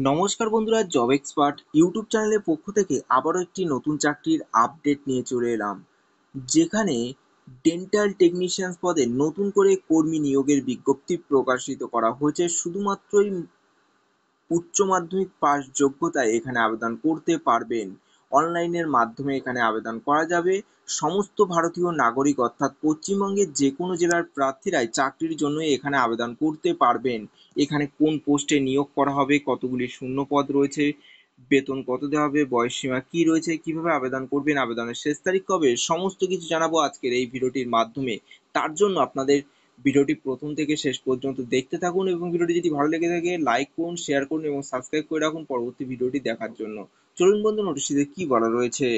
নমস্কার বন্ধুরা, job expert YouTube চ্যানেলের পক্ষ থেকে আবারও একটি নতুন চাকরির আপডেট নিয়ে চলে এলাম, যেখানে ডেন্টাল টেকনিশিয়ান পদে নতুন করে কর্মী নিয়োগের বিজ্ঞপ্তি প্রকাশিত করা হয়েছে। শুধুমাত্রই উচ্চ মাধ্যমিক পাস যোগ্যতায় এখানে আবেদন করতে পারবেন। অনলাইনের মাধ্যমে এখানে আবেদন করা যাবে। সমস্ত ভারতীয় নাগরিক অর্থাৎ পশ্চিমবঙ্গের যে কোনো জেলার প্রার্থীরাই চাকরির জন্য এখানে আবেদন করতে পারবেন। এখানে কোন পোস্টে নিয়োগ করা হবে, কতগুলি শূন্য পদ রয়েছে, বেতন কত দেওয়া হবে, বয়সসীমা কি রয়েছে, কিভাবে আবেদন করবেন, আবেদনের শেষ তারিখ কবে, সমস্ত কিছু জানাবো আজকের এই ভিডিওটির মাধ্যমে। তার জন্য আপনাদের ভিডিওটি প্রথম থেকে শেষ পর্যন্ত দেখতে থাকুন এবং ভিডিওটি যদি ভালো লেগে থাকে লাইক করুন, শেয়ার করুন এবং সাবস্ক্রাইব করে রাখুন পরবর্তী ভিডিওটি দেখার জন্য। চলুন বন্ধু, নোটিশটিতে কি বলা রয়েছে।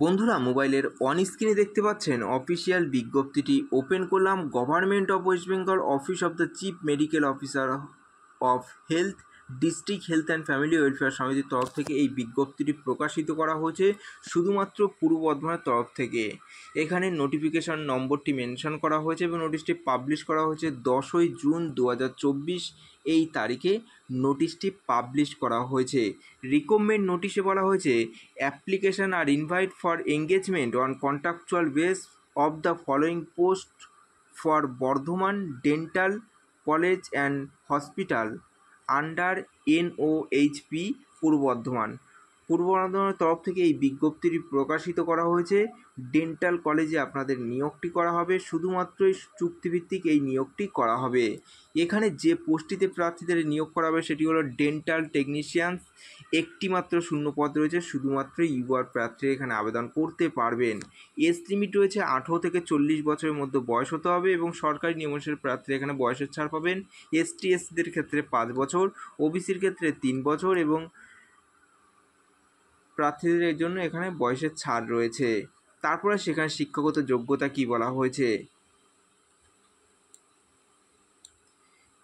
বন্ধুরা, মোবাইলের অন স্ক্রিনে দেখতে পাচ্ছেন অফিসিয়াল বিজ্ঞপ্তিটি ওপেন করলাম। Government of West Bengal, office of the chief medical officer of health, district health and family welfare সমিতির তরফ থেকে এই বিজ্ঞপ্তিটি প্রকাশিত করা হয়েছে শুধুমাত্র পূর্ব বর্ধমানের তরফ থেকে। এখানে নোটিফিকেশন নম্বরটি মেনশন করা হয়েছে এবং নোটিশটি পাবলিশ করা হয়েছে 10ই জুন 2024 এই তারিখে নোটিশটি পাবলিশ করা হয়েছে। রিকমেন্ড নোটিশে বলা হয়েছে application are invite for engagement on contractual base of the following post for Bardhaman dental college and hospital under NOHP পূর্ব বর্ধমান। পূর্ব বর্ধমানের তরফ থেকে এই বিজ্ঞপ্তিটি প্রকাশিত করা হয়েছে। ডেন্টাল কলেজে আপনাদের নিয়োগটি করা হবে, শুধুমাত্রই চুক্তিভিত্তিক এই নিয়োগটি করা হবে। এখানে যে পোস্টটিতে প্রার্থীদের নিয়োগ করা হবে সেটি হলো ডেন্টাল টেকনিশিয়ান। একটি মাত্র শূন্য পদ রয়েছে, শুধুমাত্র ইউআর প্রার্থীরা এখানে আবেদন করতে পারবেন। এজ লিমিট রয়েছে 18 থেকে 40 বছরের মধ্যে বয়স হতে হবে এবং সরকারি নিয়মানুসারে প্রার্থীরা এখানে বয়সের ছাড় পাবেন। ST/SCদের ক্ষেত্রে 5 বছর, ওবিসির ক্ষেত্রে 3 বছর এবং প্রার্থীদের জন্য এখানে বয়সের ছাড় রয়েছে। তারপরে সেখানে শিক্ষাগত যোগ্যতা কি বলা হয়েছে,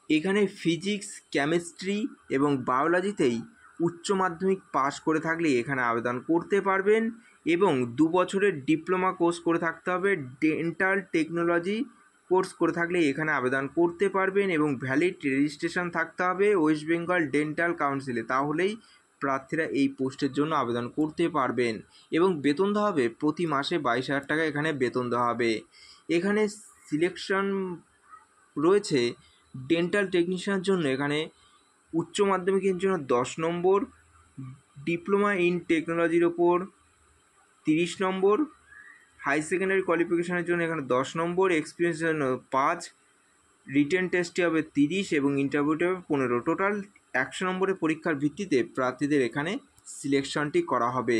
এখানে ফিজিক্স, কেমিস্ট্রি এবং বায়োলজিতেই উচ্চ মাধ্যমিক পাশ করে থাকলে এখানে আবেদন করতে পারবেন এবং 2 বছরের ডিপ্লোমা কোর্স করে থাকতে হবে। ডেন্টাল টেকনোলজি কোর্স করে থাকলে এখানে আবেদন করতে পারবেন এবং ভ্যালিড রেজিস্ট্রেশন থাকতে হবে ওয়েস্ট বেঙ্গল ডেন্টাল কাউন্সিলে, তাহলেই প্রার্থীরা এই পোস্টের জন্য আবেদন করতে পারবেন। এবং বেতন দেওয়া হবে প্রতি মাসে 22,000 টাকা এখানে বেতন দেওয়া হবে। এখানে সিলেকশন রয়েছে ডেন্টাল টেকনিশিয়ানের জন্য এখানে উচ্চ মাধ্যমিকের জন্য 10 নম্বর, ডিপ্লোমা ইন টেকনোলজির ওপর 30 নম্বর, হাই সেকেন্ডারি কোয়ালিফিকেশনের জন্য এখানে 10 নম্বর, এক্সপিরিয়েন্সের জন্য 5, রিটেন টেস্টে হবে 30 এবং ইন্টারভিউতে হবে 15। টোটাল 100 নম্বরের পরীক্ষার ভিত্তিতে প্রার্থীদের এখানে সিলেকশনটি করা হবে।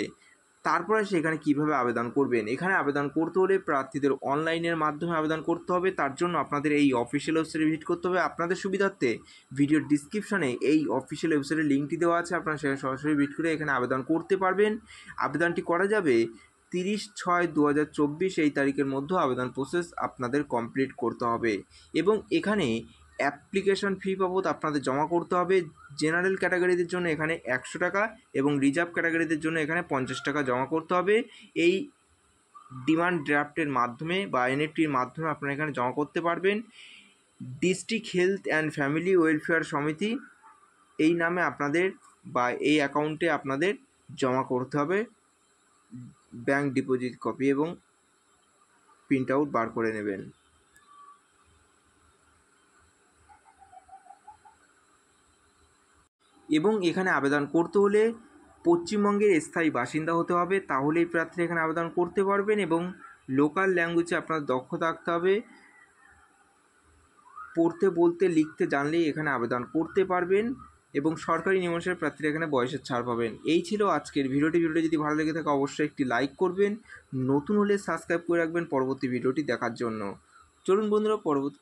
তারপরে সেখানে কিভাবে আবেদন করবেন, এখানে আবেদন করতে হলে প্রার্থীদের অনলাইনের মাধ্যমে আবেদন করতে হবে। তার জন্য আপনাদের এই অফিসিয়াল ওয়েবসাইটে ভিজিট করতে হবে। আপনাদের সুবিধার্থে ভিডিওর ডিসক্রিপশনে এই অফিসিয়াল ওয়েবসাইটের লিঙ্কটি দেওয়া আছে, আপনারা সেখানে সরাসরি ভিজিট করে এখানে আবেদন করতে পারবেন। আবেদনটি করা যাবে 30/6/2024 এই তারিখের মধ্যে আবেদন প্রসেস আপনাদের কমপ্লিট করতে হবে এবং এখানে অ্যাপ্লিকেশন ফি বাবদ আপনাদের জমা করতে হবে। জেনারেল ক্যাটাগরিদের জন্য এখানে 100 টাকা এবং রিজার্ভ ক্যাটাগরিদের জন্য এখানে 50 টাকা জমা করতে হবে। এই ডিমান্ড ড্রাফটের মাধ্যমে বা NFTর মাধ্যমে আপনারা এখানে জমা করতে পারবেন। District health and family welfare সমিতি এই নামে আপনাদের বা এই অ্যাকাউন্টে আপনাদের জমা করতে হবে ব্যাঙ্ক ডিপোজিট কপি এবং প্রিন্ট আউট বার করে নেবেন। এবং এখানে আবেদন করতে হলে পশ্চিমবঙ্গের স্থায়ী বাসিন্দা হতে হবে, তাহলেই প্রার্থীরা এখানে আবেদন করতে পারবেন এবং লোকাল ল্যাঙ্গুয়েজে আপনার দক্ষতা থাকতে হবে। পড়তে বলতে লিখতে জানলেই এখানে আবেদন করতে পারবেন এবং সরকারি নিয়মানুসারে প্রার্থীরা এখানে বয়সের ছাড় পাবেন। এই ছিল আজকের ভিডিওটি যদি ভালো লেগে থাকে অবশ্যই একটি লাইক করবেন, নতুন হলে সাবস্ক্রাইব করে রাখবেন পরবর্তী ভিডিওটি দেখার জন্য। চলুন বন্ধুরা, পরবর্তী